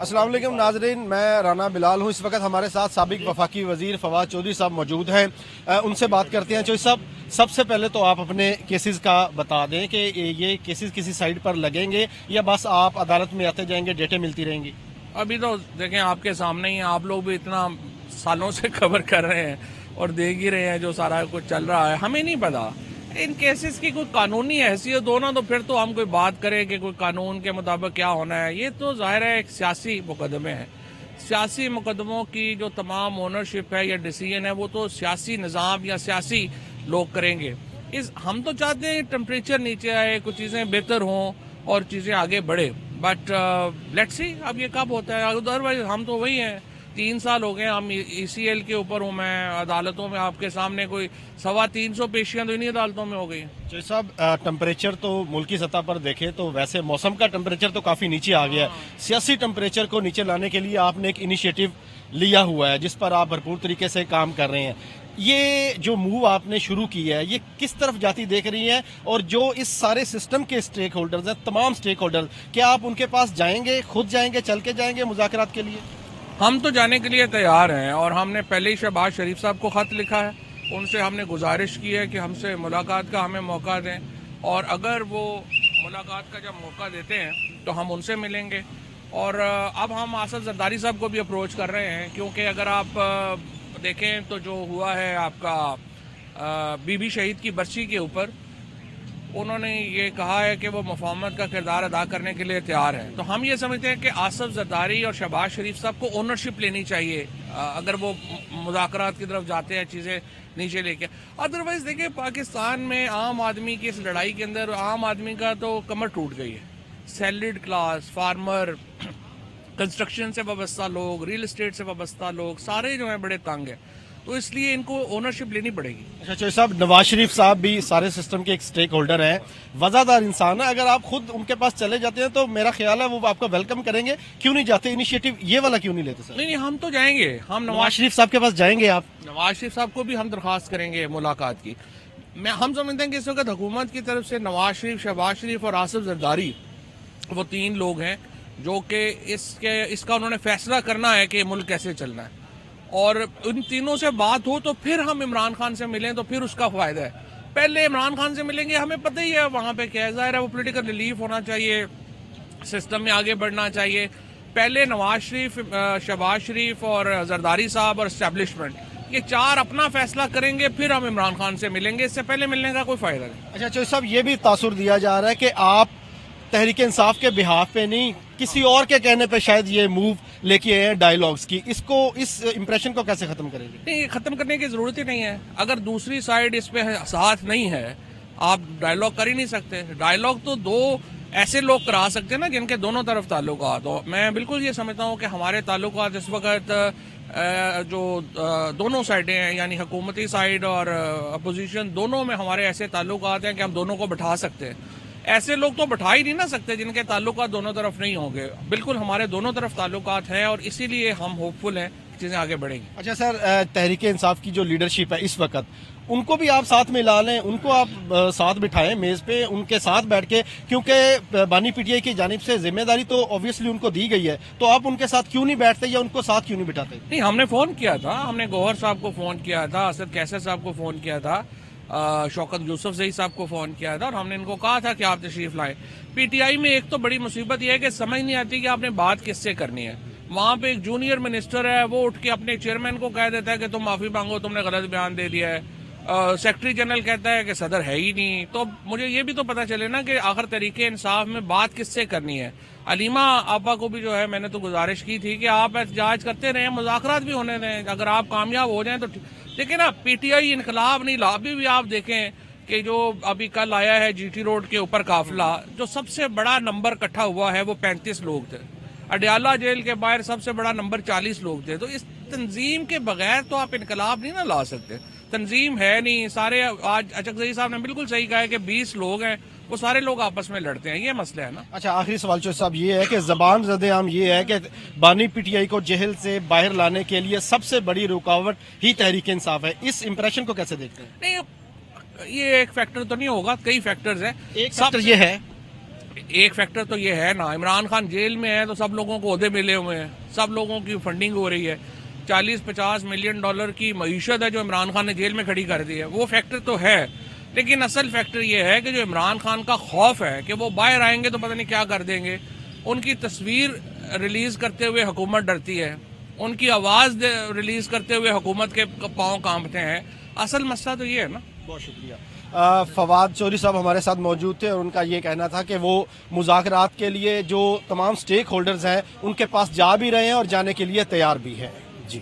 अस्सलाम वालेकुम नाजरीन, मैं राना बिलाल हूँ। इस वक्त हमारे साथ साबिक वफाकी वजीर फवाद चौधरी साहब मौजूद हैं। उनसे बात करते हैं। चौधरी साहब, सबसे पहले तो आप अपने केसेस का बता दें कि ये केसेस किसी साइड पर लगेंगे या बस आप अदालत में आते जाएंगे, डेटें मिलती रहेंगी? अभी तो देखें आपके सामने ही, आप लोग भी इतना सालों से खबर कर रहे हैं और देख ही रहे हैं जो सारा कुछ चल रहा है। हमें नहीं पता इन केसेस की कोई कानूनी हैसियत हो ना, तो फिर तो हम कोई बात करें कि कोई कानून के मुताबिक क्या होना है। ये तो जाहिर है एक सियासी मुकदमे हैं। सियासी मुकदमों की जो तमाम ओनरशिप है या डिसीजन है वो तो सियासी निज़ाम या सियासी लोग करेंगे। हम तो चाहते हैं टेम्परेचर नीचे आए, कुछ चीज़ें बेहतर हों और चीज़ें आगे बढ़े। बट लेट्स सी अब ये कब होता है। अदरवाइज हम तो वही हैं, 3 साल हो गए हम ECL के ऊपर हूँ मैं। अदालतों में आपके सामने कोई 350 पेशियां तो इन्हीं अदालतों में हो गई। चौधरी साहब, टेम्परेचर तो मुल्की सतह पर देखें तो वैसे मौसम का टेम्परेचर तो काफ़ी नीचे आ गया है। सियासी टेम्परेचर को नीचे लाने के लिए आपने एक इनिशिएटिव लिया हुआ है जिस पर आप भरपूर तरीके से काम कर रहे हैं। ये जो मूव आपने शुरू की है ये किस तरफ जाती देख रही है? और जो इस सारे सिस्टम के स्टेक होल्डर्स हैं, तमाम स्टेक होल्डर्स, क्या आप उनके पास जाएंगे, खुद जाएंगे, चल के जाएंगे मुज़ाकरात के लिए? हम तो जाने के लिए तैयार हैं और हमने पहले ही शहबाज शरीफ साहब को खत लिखा है। उनसे हमने गुजारिश की है कि हमसे मुलाकात का हमें मौका दें, और अगर वो मुलाकात का जब मौका देते हैं तो हम उनसे मिलेंगे। और अब हम आसफ जरदारी साहब को भी अप्रोच कर रहे हैं, क्योंकि अगर आप देखें तो जो हुआ है आपका बीबी शहीद की बरसी के ऊपर, उन्होंने ये कहा है कि वो मुफाहमत का किरदार अदा करने के लिए तैयार है। तो हम ये समझते हैं कि आसफ जरदारी और शहबाज शरीफ साहब को ओनरशिप लेनी चाहिए अगर वो मुज़ाकरात की तरफ जाते हैं, चीज़ें नीचे लेके। अदरवाइज देखिए, पाकिस्तान में आम आदमी की इस लड़ाई के अंदर आम आदमी का तो कमर टूट गई है। सैलरीड क्लास, फार्मर, कंस्ट्रक्शन से वाबस्ता लोग, रियल एस्टेट से वाबस्ता लोग, सारे जो हैं बड़े तंग हैं। तो इसलिए इनको ओनरशिप लेनी पड़ेगी। अच्छा चौधरी साहब, नवाज शरीफ साहब भी सारे सिस्टम के एक स्टेक होल्डर हैं, वज़ादार इंसान है। अगर आप खुद उनके पास चले जाते हैं तो मेरा ख्याल है वो आपको वेलकम करेंगे। क्यों नहीं जाते? इनिशिएटिव ये वाला क्यों नहीं लेते सर? नहीं, हम तो जाएंगे। हम नवाज शरीफ साहब के पास जाएंगे आप? नवाज शरीफ साहब को भी हम दरख्वास्त करेंगे मुलाकात की। हम समझते हैं कि इस वक्त हुकूमत की तरफ से नवाज शरीफ, शहबाज शरीफ और आसिफ जरदारी, वो 3 लोग हैं जो कि इसका उन्होंने फैसला करना है कि मुल्क कैसे चलना है। और उन तीनों से बात हो तो फिर हम इमरान खान से मिलें तो फिर उसका फायदा है। पहले इमरान खान से मिलेंगे, हमें पता ही है वहाँ पे क्या ज़ाहिर है वो पॉलिटिकल रिलीफ होना चाहिए, सिस्टम में आगे बढ़ना चाहिए। पहले नवाज शरीफ, शहबाज शरीफ और जरदारी साहब और एस्टेब्लिशमेंट, ये 4 अपना फैसला करेंगे, फिर हम इमरान खान से मिलेंगे। इससे पहले मिलने का कोई फायदा नहीं। अच्छा चौधरी साहब, ये भी तासुर दिया जा रहा है कि आप तहरीक इंसाफ के बिहाफ पे नहीं, किसी और के कहने पे शायद ये मूव लेके आए हैं डायलॉग्स की। इस इंप्रेशन को कैसे खत्म करेंगे? नहीं, खत्म करने की जरूरत ही नहीं है। अगर दूसरी साइड इस पे साथ नहीं है, आप डायलॉग कर ही नहीं सकते। डायलॉग तो 2 ऐसे लोग करा सकते हैं ना जिनके दोनों तरफ ताल्लुकात हो। मैं बिल्कुल ये समझता हूँ कि हमारे ताल्लुकात इस वक्त जो दोनों साइडें हैं, यानी हुकूमती साइड और अपोजिशन, दोनों में हमारे ऐसे ताल्लुकात हैं कि हम दोनों को बैठा सकते हैं। ऐसे लोग तो बैठा ही नहीं ना सकते जिनके ताल्लुकात दोनों तरफ नहीं होंगे। बिल्कुल हमारे दोनों तरफ ताल्लुकात हैं और इसीलिए हम होपफुल हैं चीज़ें आगे बढ़ेंगी। अच्छा सर, तहरीक इंसाफ की जो लीडरशिप है इस वक्त, उनको भी आप साथ में ला लें, उनको आप साथ बिठाएं मेज़ पे, उनके साथ बैठ के, क्योंकि बानी PTI की जानिब से जिम्मेदारी तो ऑब्वियसली उनको दी गई है, तो आप उनके साथ क्यों नहीं बैठते या उनको साथ क्यों नहीं बिठाते? नहीं, हमने फ़ोन किया था, हमने गौहर साहब को फ़ोन किया था, असद कैसर साहब को फ़ोन किया था, शौकत यूसुफ ज़ई साहब को फ़ोन किया था, और हमने इनको कहा था कि आप तशरीफ़ लाएं। PTI में एक तो बड़ी मुसीबत यह है कि समझ नहीं आती कि आपने बात किससे करनी है। वहाँ पे एक जूनियर मिनिस्टर है, वो उठ के अपने चेयरमैन को कह देता है कि तुम माफ़ी मांगो, तुमने गलत बयान दे दिया है। सेक्रेटरी जनरल कहता है कि सदर है ही नहीं। तो मुझे ये भी तो पता चले ना कि आखिर तरीके इंसाफ में बात किससे करनी है। अलीमा आपा को भी जो है मैंने तो गुजारिश की थी कि आप एहतजाज करते रहें, मुज़ाकरात भी होने दें, अगर आप कामयाब हो जाएं तो। देखिए ना, PTI इनकलाब नहीं ला। अभी भी आप देखें कि जो अभी कल आया है GT रोड के ऊपर काफिला, जो सबसे बड़ा नंबर इकट्ठा हुआ है वो 35 लोग थे। अडयाला जेल के बाहर सबसे बड़ा नंबर 40 लोग थे। तो इस तंजीम के बगैर तो आप इनकलाब नहीं ना ला सकते। तंजीम है नहीं। सारे, आज अचकज़ई साहब ने बिल्कुल सही कहा है कि 20 लोग हैं, वो सारे लोग आपस में लड़ते हैं, ये मसला है ना। अच्छा, आखिरी सवाल चौधरी साहब ये है कि ज़बान ज़द-ए-आम ये है कि बानी PTI को जेल से बाहर लाने के लिए सबसे बड़ी रुकावट ही तहरीक इंसाफ है। इस इंप्रेशन को कैसे देखते हैं? नहीं, ये एक फैक्टर तो नहीं होगा, कई फैक्टर्स हैं। एक फैक्टर ये है, ایک فیکٹر تو یہ ہے نا، عمران خان جیل میں ہے تو سب لوگوں کو عہدے ملے ہوئے ہیں، سب لوگوں کی فنڈنگ ہو رہی ہے، 40-50 ملین ڈالر کی معیشت ہے جو عمران خان نے جیل میں کھڑی کر دی ہے، وہ فیکٹر تو ہے، لیکن اصل فیکٹر یہ ہے کہ جو عمران خان کا خوف ہے کہ وہ باہر آئیں گے تو پتہ نہیں کیا کر دیں گے، ان کی تصویر ریلیز کرتے ہوئے حکومت ڈرتی ہے، ان کی آواز ریلیز کرتے ہوئے حکومت کے پاؤں کانپتے ہیں، اصل مسئلہ تو یہ ہے نا۔ بہت شکریہ۔ فواد چودھری صاحب ہمارے ساتھ موجود تھے اور ان کا یہ کہنا تھا کہ وہ مذاکرات کے لیے جو تمام سٹیک ہولڈرز ہیں ان کے پاس جا بھی رہے ہیں اور جانے کے لیے تیار بھی ہیں۔ جی